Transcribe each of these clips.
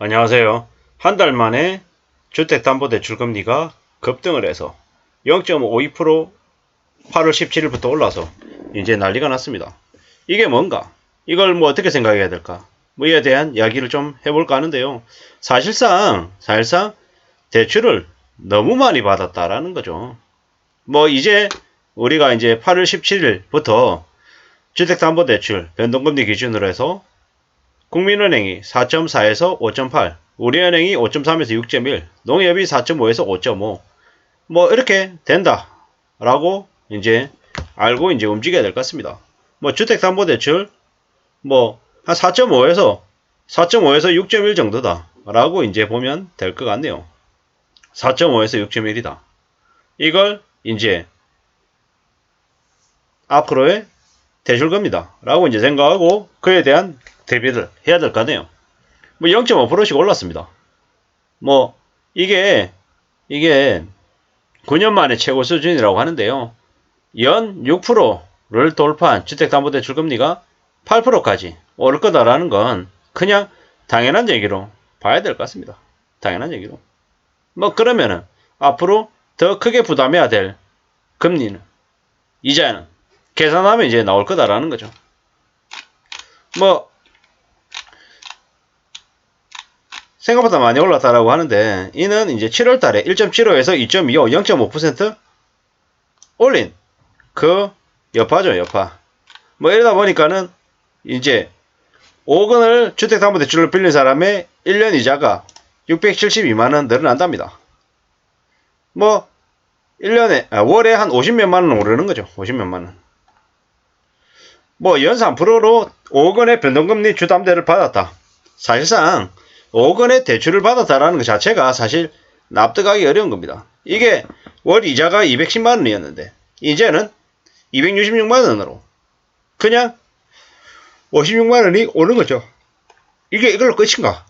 안녕하세요. 한 달 만에 주택담보대출금리가 급등을 해서 0.52% 8월 17일부터 올라서 이제 난리가 났습니다. 이게 뭔가? 이걸 뭐 어떻게 생각해야 될까? 뭐 이에 대한 이야기를 좀 해볼까 하는데요. 사실상 대출을 너무 많이 받았다라는 거죠. 뭐 이제 우리가 이제 8월 17일부터 주택담보대출 변동금리 기준으로 해서 국민은행이 4.4에서 5.8, 우리은행이 5.3에서 6.1, 농협이 4.5에서 5.5, 뭐 이렇게 된다라고 이제 알고 이제 움직여야 될 것 같습니다. 뭐 주택담보대출 뭐 한 4.5에서 6.1 정도다라고 이제 보면 될 것 같네요. 4.5에서 6.1이다. 이걸 이제 앞으로의 대출금리다라고 이제 생각하고 그에 대한 대비를 해야 될 거 아니에요. 뭐 0.5%씩 올랐습니다. 뭐 이게 9년 만에 최고 수준이라고 하는데요. 연 6%를 돌파한 주택담보대출 금리가 8%까지 오를 거다라는 건 그냥 당연한 얘기로 봐야 될 것 같습니다. 당연한 얘기로. 뭐 그러면은 앞으로 더 크게 부담해야 될 금리는 이자는 계산하면 이제 나올 거다라는 거죠. 뭐 생각보다 많이 올랐다라고 하는데 이는 이제 7월 달에 1.75에서 2.25, 0.5% 올린 그 여파죠, 여파. 뭐 이러다 보니까는 이제 5억 원을 주택담보대출을 빌린 사람의 1년 이자가 672만원 늘어난답니다. 뭐 1년에 월에 한 50몇만 원 오르는 거죠. 50몇만 원. 뭐 연 3%로 5억 원의 변동금리 주담대를 받았다. 사실상 5억 원의 대출을 받았다라는 것 자체가 사실 납득하기 어려운 겁니다. 이게 월 이자가 210만 원이었는데 이제는 266만 원으로 그냥 56만 원이 오는 거죠. 이게 이걸로 끝인가?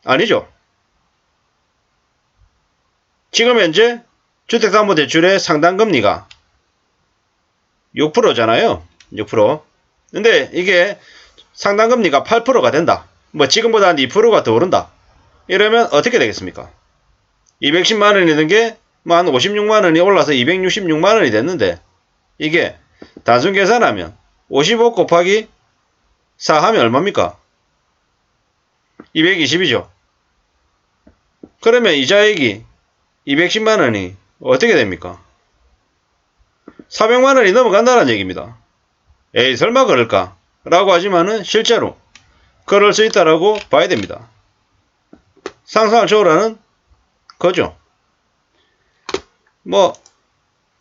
아니죠. 지금 현재 주택담보대출의 상당금리가 6%잖아요. 6%. 근데 이게 상당금리가 8%가 된다. 뭐 지금보다 한 2%가 더 오른다. 이러면 어떻게 되겠습니까? 210만 원이던 게 뭐 한 56만 원이 올라서 266만 원이 됐는데 이게 단순 계산하면 55 곱하기 4 하면 얼마입니까? 220이죠. 그러면 이자액이 210만 원이 어떻게 됩니까? 400만 원이 넘어간다는 얘기입니다. 에이 설마 그럴까? 라고 하지만은 실제로 그럴 수 있다라고 봐야 됩니다. 상상을 초월하는 거죠. 뭐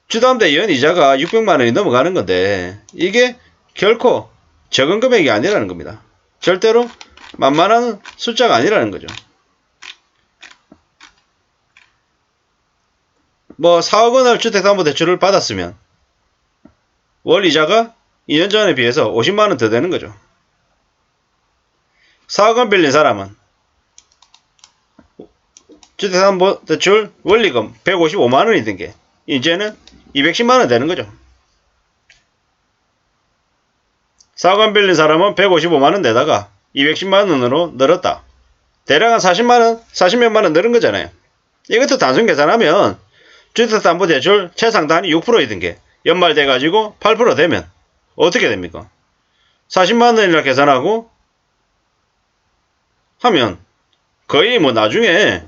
주담대 연 이자가 600만 원이 넘어가는 건데 이게 결코 적은 금액이 아니라는 겁니다. 절대로 만만한 숫자가 아니라는 거죠. 뭐 4억 원을 주택담보대출을 받았으면 월 이자가 2년 전에 비해서 50만 원 더 되는 거죠. 4억 원 빌린 사람은 주택담보대출 원리금 155만 원이던 게 이제는 210만 원 되는 거죠. 4억 원 빌린 사람은 155만 원 내다가 210만 원으로 늘었다. 대략 한 40만 원, 40몇만 원 늘은 거잖아요. 이것도 단순 계산하면 주택담보대출 최상단이 6%이던 게 연말 돼가지고 8% 되면 어떻게 됩니까? 40만 원이라 계산하고 하면 거의 뭐 나중에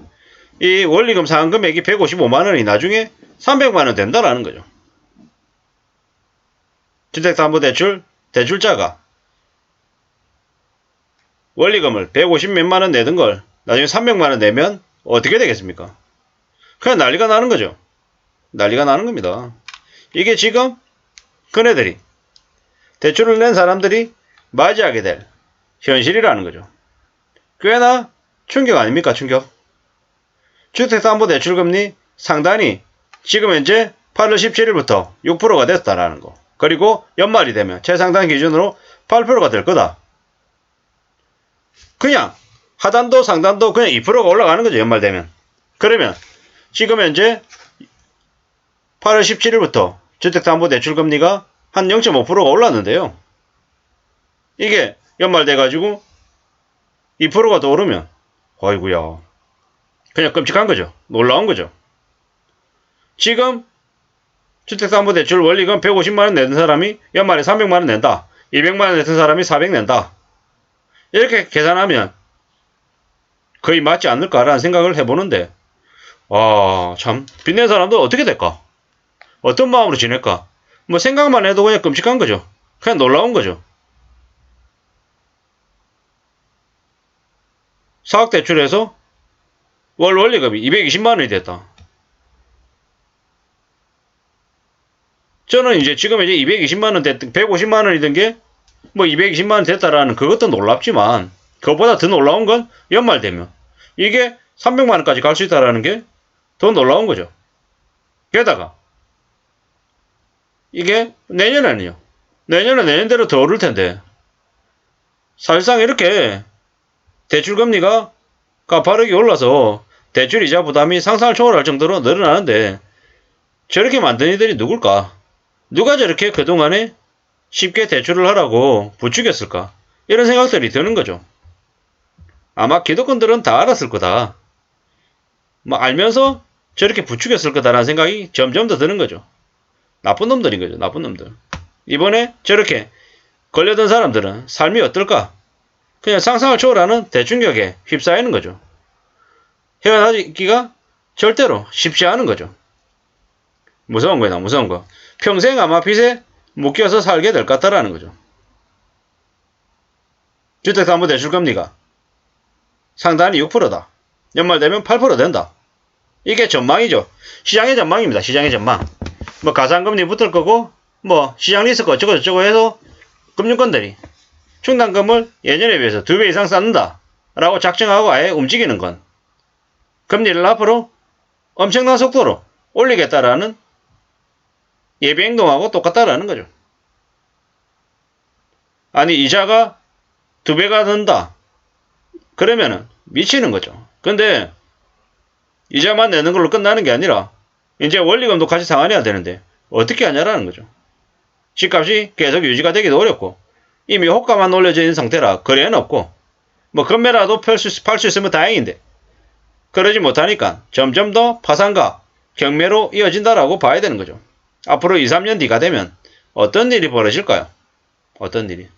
이 원리금 상환 금액이 155만 원이 나중에 300만 원 된다라는 거죠. 주택담보대출 대출자가 원리금을 150 몇만 원 내던 걸 나중에 300만 원 내면 어떻게 되겠습니까? 그냥 난리가 나는 거죠. 난리가 나는 겁니다. 이게 지금 그네들이 대출을 낸 사람들이 맞이하게 될 현실이라는 거죠. 꽤나 충격 아닙니까? 충격. 주택담보대출금리 상단이 지금 현재 8월 17일부터 6%가 됐다라는 거. 그리고 연말이 되면 최상단 기준으로 8%가 될 거다. 그냥 하단도 상단도 그냥 2%가 올라가는 거죠. 연말 되면. 그러면 지금 현재 8월 17일부터 주택담보대출금리가 한 0.5%가 올랐는데요. 이게 연말 돼가지고 2%가 더 오르면 아이구야. 그냥 끔찍한 거죠. 놀라운 거죠. 지금 주택담보대출 원리금 150만원 내는 사람이 연말에 300만원 낸다. 200만원 내는 사람이 400 낸다. 이렇게 계산하면 거의 맞지 않을까라는 생각을 해보는데, 참, 빚낸 사람도 어떻게 될까? 어떤 마음으로 지낼까? 뭐 생각만 해도 그냥 끔찍한 거죠. 그냥 놀라운 거죠. 사학대출에서 월 원리금이 220만원이 됐다. 저는 이제 지금 이제 220만원 됐든 150만원이든 게 뭐 220만원 됐다라는 그것도 놀랍지만, 그것보다 더 놀라운 건 연말 되면 이게 300만원까지 갈 수 있다라는 게 더 놀라운 거죠. 게다가 이게 내년에는요. 내년은 내년대로 더 오를 텐데, 사실상 이렇게 대출금리가 가파르게 올라서 대출 이자 부담이 상상을 초월할 정도로 늘어나는데, 저렇게 만든 이들이 누굴까? 누가 저렇게 그동안에 쉽게 대출을 하라고 부추겼을까? 이런 생각들이 드는 거죠. 아마 기득권들은 다 알았을 거다. 뭐 알면서 저렇게 부추겼을 거다라는 생각이 점점 더 드는 거죠. 나쁜 놈들인 거죠. 나쁜 놈들. 이번에 저렇게 걸려든 사람들은 삶이 어떨까? 그냥 상상을 초월하는 대충격에 휩싸이는 거죠. 헤어나기가 절대로 쉽지 않은 거죠. 무서운 거야, 무서운 거. 평생 아마 빚에 묶여서 살게 될 것 같다라는 거죠. 주택담보대출금리가 상단이 6%다. 연말 되면 8% 된다. 이게 전망이죠. 시장의 전망입니다. 시장의 전망. 뭐 가상금리 붙을 거고, 뭐 시장 리스크 어쩌고 해서 금융권들이 충당금을 예전에 비해서 2배 이상 쌓는다 라고 작정하고 아예 움직이는 건 금리를 앞으로 엄청난 속도로 올리겠다라는 예비행동하고 똑같다라는 거죠. 아니 이자가 2배가 든다 그러면은 미치는 거죠. 근데 이자만 내는 걸로 끝나는 게 아니라 이제 원리금도 같이 상환해야 되는데 어떻게 하냐라는 거죠. 집값이 계속 유지가 되기도 어렵고 이미 호가만 올려져 있는 상태라 거래는 없고, 뭐 금매라도 팔 수 있으면 다행인데 그러지 못하니까 점점 더 파산과 경매로 이어진다라고 봐야 되는 거죠. 앞으로 2, 3년 뒤가 되면 어떤 일이 벌어질까요? 어떤 일이?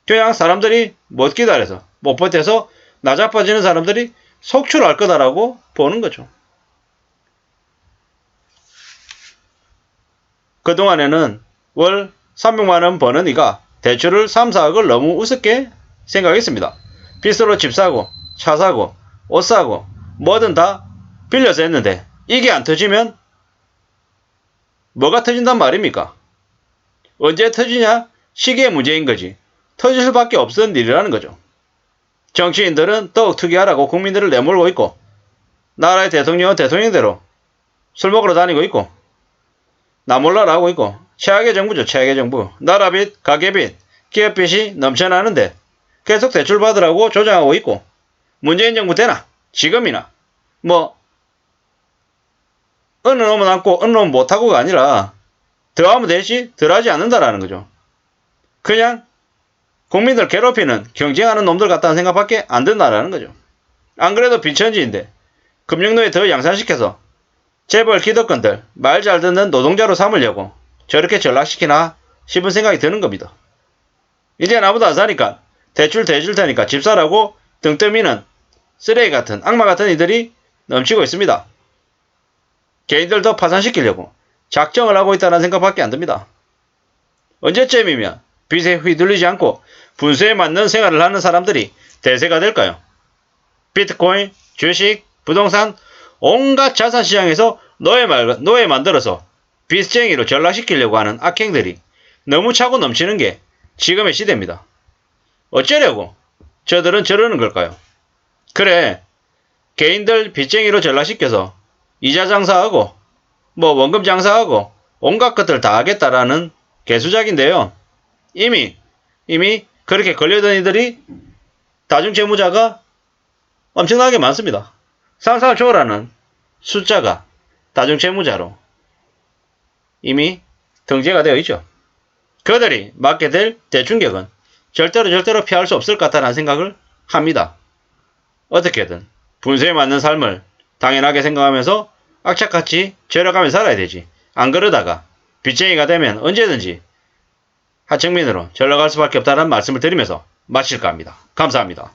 그냥 사람들이 못 기다려서 못 버텨서 나자빠지는 사람들이 속출할 거다라고 보는 거죠. 그동안에는 월 300만원 버는 이가 대출을 3, 4억을 너무 우습게 생각했습니다. 빚으로 집 사고 차 사고 옷 사고 뭐든 다 빌려서 했는데 이게 안 터지면 뭐가 터진단 말입니까? 언제 터지냐? 시기의 문제인 거지. 터질 수밖에 없었던 일이라는 거죠. 정치인들은 더욱 특이하라고 국민들을 내몰고 있고, 나라의 대통령은 대통령대로 술 먹으러 다니고 있고, 나 몰라라 하고 있고, 최악의 정부죠. 최악의 정부. 나라빚, 가계빚, 기업빚이 넘쳐나는데 계속 대출 받으라고 조장하고 있고, 문재인 정부 때나 지금이나 뭐 어느 놈은 안고 어느 놈은 못하고가 아니라 더 하면 되지 덜 하지 않는다라는 거죠. 그냥 국민들 괴롭히는 경쟁하는 놈들 같다는 생각밖에 안 든다라는 거죠. 안 그래도 빈천지인데 금융노예 더 양산시켜서 재벌 기득권들 말 잘 듣는 노동자로 삼으려고 저렇게 전락시키나 싶은 생각이 드는 겁니다. 이제 아무도 안 사니까 대출 대줄 테니까 집 사라고 등 떠미는 쓰레기 같은 악마 같은 이들이 넘치고 있습니다. 개인들도 파산시키려고 작정을 하고 있다는 생각밖에 안 듭니다. 언제쯤이면 빚에 휘둘리지 않고 분수에 맞는 생활을 하는 사람들이 대세가 될까요? 비트코인, 주식, 부동산, 온갖 자산시장에서 노예 만들어서 빚쟁이로 전락시키려고 하는 악행들이 너무 차고 넘치는 게 지금의 시대입니다. 어쩌려고 저들은 저러는 걸까요? 그래, 개인들 빚쟁이로 전락시켜서 이자 장사하고 뭐 원금 장사하고 온갖 것들 다 하겠다라는 개수작인데요. 이미 그렇게 걸려든 이들이 다중채무자가 엄청나게 많습니다. 상상을 초월하는 숫자가 다중채무자로 이미 등재가 되어 있죠. 그들이 맞게 될 대충격은 절대로 피할 수 없을 것 같다는 생각을 합니다. 어떻게든 분수에 맞는 삶을 당연하게 생각하면서 악착같이 절약하며 살아야 되지. 안 그러다가 빚쟁이가 되면 언제든지 하청민으로 전락할 수밖에 없다는 말씀을 드리면서 마칠까 합니다. 감사합니다.